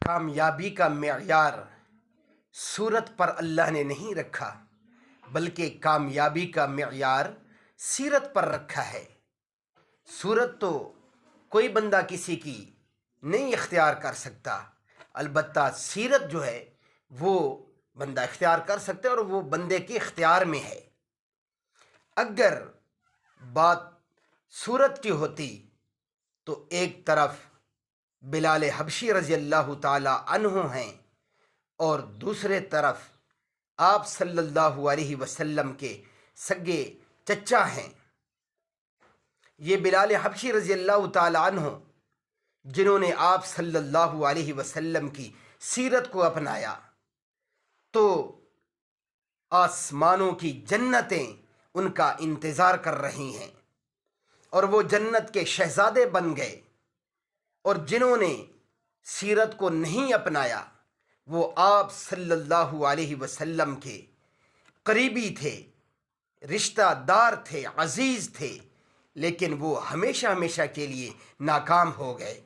کامیابی کا معیار صورت پر اللہ نے نہیں رکھا، بلکہ کامیابی کا معیار سیرت پر رکھا ہے۔ صورت تو کوئی بندہ کسی کی نہیں اختیار کر سکتا، البتہ سیرت جو ہے وہ بندہ اختیار کر سکتا ہے، اور وہ بندے کے اختیار میں ہے۔ اگر بات صورت کی ہوتی تو ایک طرف بلال حبشی رضی اللہ تعالی عنہ ہیں، اور دوسرے طرف آپ صلی اللہ علیہ وسلم کے سگے چچا ہیں۔ یہ بلال حبشی رضی اللہ تعالی عنہ جنہوں نے آپ صلی اللہ علیہ وسلم کی سیرت کو اپنایا، تو آسمانوں کی جنتیں ان کا انتظار کر رہی ہیں، اور وہ جنت کے شہزادے بن گئے۔ اور جنہوں نے سیرت کو نہیں اپنایا وہ آپ صلی اللہ علیہ وسلم کے قریبی تھے، رشتہ دار تھے، عزیز تھے، لیکن وہ ہمیشہ ہمیشہ کے لیے ناکام ہو گئے۔